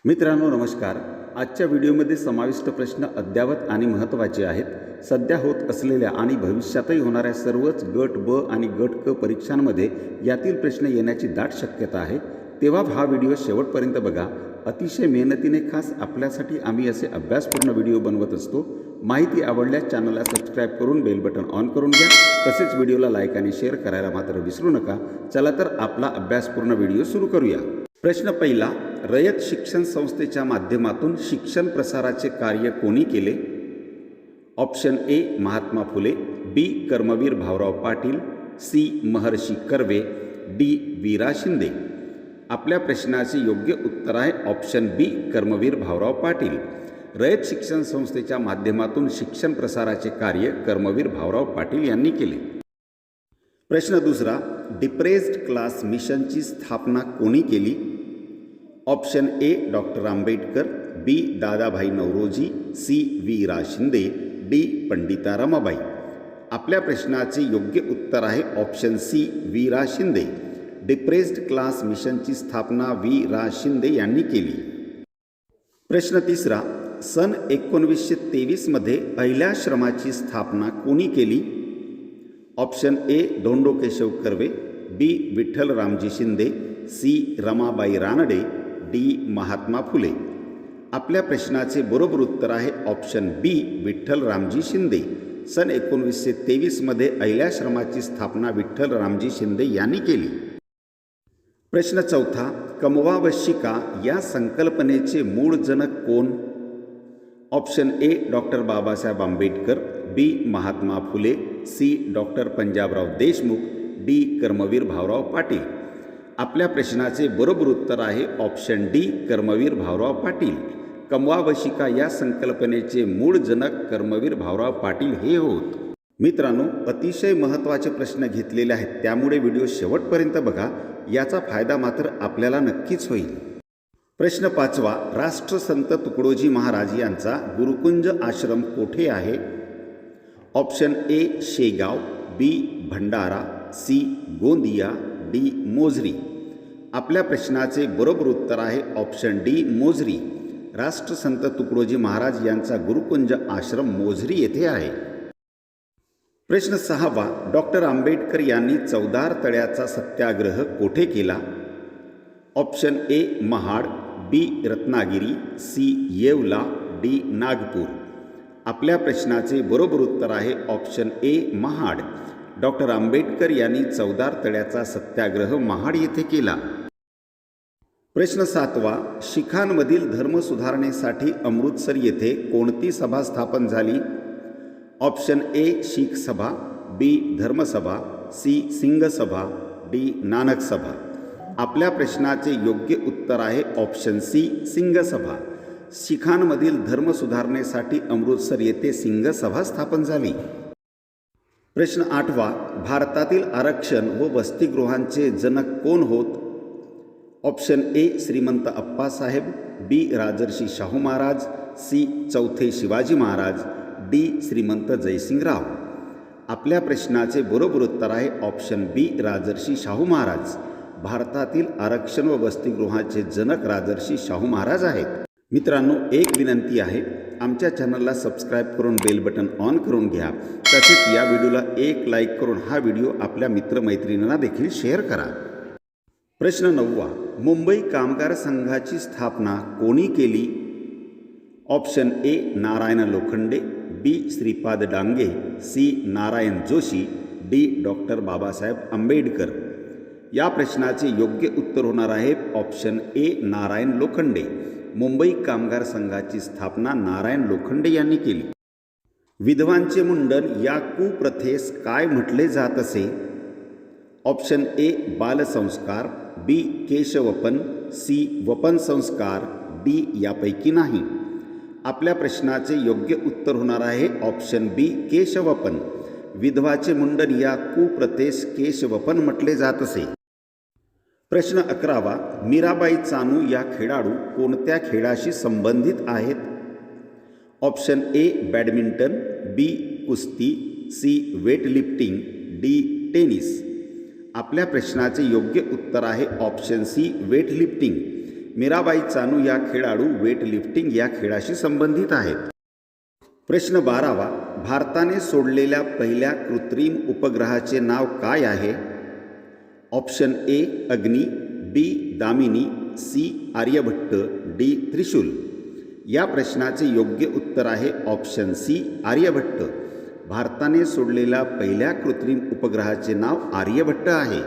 मित्रांनो नमस्कार. आजच्या व्हिडिओमध्ये समाविष्ट प्रश्न अद्ययावत आणि महत्त्वाचे आहेत. सध्या होत असलेल्या आणि भविष्यातही होणाऱ्या सर्वच गट ब आणि गट क परीक्षांमध्ये यातील प्रश्न येण्याची दाट शक्यता आहे. तेव्हा हा व्हिडिओ शेवटपर्यंत बघा. अतिशय मेहनतीने खास आपल्यासाठी आम्ही असे अभ्यासपूर्ण व्हिडिओ बनवत असतो. माहिती आवडल्यास चॅनलला सबस्क्राईब करून बेल बटन ऑन करून घ्या. तसेच व्हिडिओला लाईक आणि शेअर करायला मात्र विसरू नका. चला तर आपला अभ्यासपूर्ण व्हिडिओ सुरू करूया. प्रश्न पहिला, रयत शिक्षण संस्थेच्या माध्यमातून शिक्षण प्रसाराचे कार्य कोणी केले? Option A Mahatma Phule, B Karmaveer Bhaurao Patil, C Maharshi Karve, D Vira Shinde. आपल्या प्रश्नाचे योग्य उत्तर आहे ऑप्शन बी कर्मवीर भाऊराव पाटील. रयत शिक्षण संस्थेच्या माध्यमातून शिक्षण प्रसाराचे कार्य कर्मवीर भाऊराव पाटील यांनी केले. प्रश्न दुसरा, डिप्रेस्ड क्लास मिशनची स्थापना कोणी केली? Option A doctor Ambedkar, B Dadabhai Naoroji, C Vira Shinde, D Pandita Ramabai. आपल्या प्रश्नाचे योग्य उत्तर आहे option C Vira Shinde. Depressed class मिशनची स्थापना वीरा शिंदे यांनी केली. प्रश्न तिसरा, सन 1923 अहिल्याश्रमाची स्थापना कोणी केली? Option A Dhondo Keshav Karve, B Vitthal Ramji Shinde, C Ramabai Ranade, D Mahatma Phule. आपल्या प्रश्नाचे बरोबर उत्तर आहे ऑप्शन बी विठ्ठल रामजी शिंदे. सन 1923 अहिल्याश्रमाची स्थापना विठ्ठल रामजी शिंदे यांनी केली. प्रश्न चौथा, कमवा व शिका या संकल्पनेचे मूळ जनक कोण? Option A doctor Babasaheb Ambedkar, B Mahatma Phule, C doctor Panjabrao Deshmukh, D Karmaveer Bhaurao Patil. आपल्या प्रश्नाचे बरोबर उत्तर आहे ऑप्शन डी कर्मवीर भाऊराव पाटील. कमवा व शिका या संकल्पनेचे मूळ जनक कर्मवीर भाऊराव पाटील हे होत. मित्रांनो, अतिशय महत्त्वाचे प्रश्न घेतलेले आहेत, त्यामुळे व्हिडिओ शेवटपर्यंत बघा. याचा फायदा मात्र आपल्याला नक्कीच होईल. प्रश्न पाचवा, राष्ट्रसंत तुकडोजी महाराज यांचा गुरुकुंज आश्रम कोठे आहे? Option A Shegaon, B Bhandara, C Gondia, D Mozari. आपल्या प्रश्नाचे बरोबर उत्तर आहे ऑप्शन डी मोझरी. राष्ट्रसंत तुकडोजी महाराज यांचा गुरुकुंज आश्रम मोझरी येथे आहे. प्रश्न सहावा, डॉक्टर आंबेडकर यांनी चवदार तळ्याचा सत्याग्रह कोठे केला? Option A Mahad, B Ratnagiri, C Yeola, D Nagpur. आपल्या प्रश्नाचे बरोबर उत्तर आहे option A Mahad. Doctor Ambedkar यांनी चवदार तळ्याचा सत्याग्रह महाड येथे केला. प्रश्न सातवा, शीखांमधील धर्म सुधारणेसाठी अमृतसर येथे कोणती सभा स्थापन झाली? ऑप्शन ए शीख सभा, बी धर्मसभा, सी सिंग सभा, डी नानक सभा. आपल्या प्रश्नाचे योग्य उत्तर आहे ऑप्शन सी सिंग सभा. शीखांमधील धर्म सुधारणेसाठी अमृतसर येथे सिंग सभा स्थापन झाली. प्रश्न आठवा, भारतातील आरक्षण व वसतिगृहांचे जनक कोण होत? ऑप्शन ए श्रीमंत अप्पासाहेब, बी राजर्षी शाहू महाराज, सी चौथे शिवाजी महाराज, डी श्रीमंत जयसिंगराव. आपल्या प्रश्नाचे बरोबर उत्तर आहे ऑप्शन बी राजर्षी शाहू महाराज. भारतातील आरक्षण व वसतिगृहाचे जनक राजर्षी शाहू महाराज आहेत. मित्रांनो, एक विनंती आहे, आमच्या चॅनलला सबस्क्राईब करून बेल बटन ऑन करून घ्या. तसेच या व्हिडिओला एक लाईक करून हा व्हिडिओ आपल्या मित्रमैत्रिणींना देखील शेअर करा. प्रश्न नववा, मुंबई कामगार संघाची स्थापना कोणी केली? Option A Narayan Lokhande, B Shripad Dange, C Narayan Joshi, D doctor Babasaheb Ambedkar. या प्रश्नाचे योग्य उत्तर होणार आहे ऑप्शन ए नारायण लोखंडे. मुंबई कामगार संघाची स्थापना नारायण लोखंडे यांनी केली. विधवांचे मुंडन या कुप्रथेस काय म्हटले जात असे? ऑप्शन ए बालसंस्कार, बी केशवपन, सी वपन संस्कार, डी यापैकी नाही. आपल्या प्रश्नाचे योग्य उत्तर होणार आहे ऑप्शन बी केशवपन. विधवाचे मुंडन या कुप्रथेस केशवपन म्हटले जात असे. प्रश्न 11वा, मीराबाई चानू या खेळाडू कोणत्या खेळाशी संबंधित आहेत? ऑप्शन ए बॅडमिंटन, बी कुस्ती, सी वेटलिफ्टिंग, डी टेनिस. आपल्या प्रश्नाचे योग्य उत्तर आहे option C weightlifting. Mirabai Chanu या खेळाडू वेटलिफ्टिंग या खेळाशी संबंधित आहेत. प्रश्न 12वा, भारताने सोडलेल्या पहिल्या कृत्रिम उपग्रहाचे नाव काय आहे? ऑप्शन ए अग्नी, बी दामिनी, सी आर्यभट्ट, डी त्रिशूल. या प्रश्नाचे योग्य उत्तर आहे ऑप्शन सी आर्यभट्ट. भारताने सोडलेल्या पहिल्या कृत्रिम उपग्रहाचे नाव आर्यभट्ट आहे.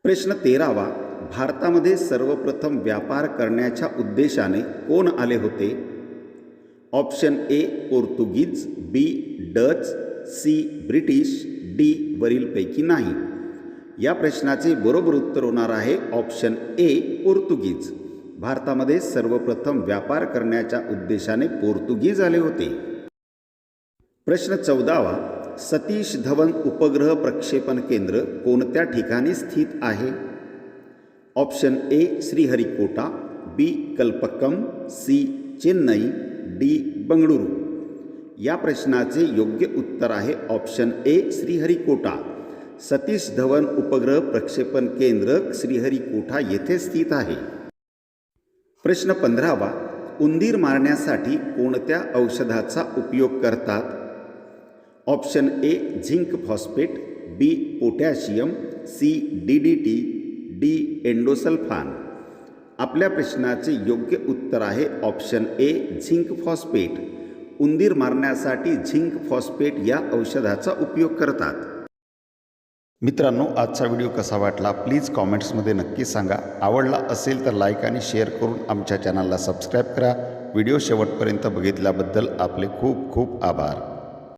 प्रश्न 13वा, भारतामध्ये सर्वप्रथम व्यापार करण्याच्या उद्देशाने कोण आले होते? Option A Portuguese, B Dutch, C British, D वरीलपैकी नाही. या प्रश्नाचे बरोबर उत्तर होणार आहे ऑप्शन ए पोर्तुगीज. भारतामध्ये सर्वप्रथम व्यापार करण्याच्या उद्देशाने पोर्तुगीज आले होते. प्रश्न 14वा, सतीश धवन उपग्रह प्रक्षेपण केंद्र कोणत्या ठिकाणी स्थित आहे? Option A Sriharikota, B Kalpakkam, C Chennai, D Bengaluru. या प्रश्नाचे योग्य उत्तर आहे ऑप्शन ए श्रीहरिकोटा. सतीश धवन उपग्रह प्रक्षेपण केंद्र श्रीहरिकोटा येथे स्थित आहे. प्रश्न 15वा, उंदीर मारण्यासाठी कोणत्या औषधाचा उपयोग करतात? Option A zinc phosphate, B potassium, C DDT, D endosulfan. आपल्या प्रश्नाचे योग्य उत्तर आहे ऑप्शन ए झिंक फॉस्फेट. उंदीर मारण्यासाठी झिंक फॉस्फेट या औषधाचा उपयोग करतात. मित्रांनो, आजचा व्हिडिओ कसा वाटला प्लीज कॉमेंट्समध्ये नक्की सांगा. आवडला असेल तर लाईक आणि शेअर करून आमच्या चॅनलला सबस्क्राईब करा. व्हिडिओ शेवटपर्यंत बघितल्याबद्दल आपले खूप खूप आभार.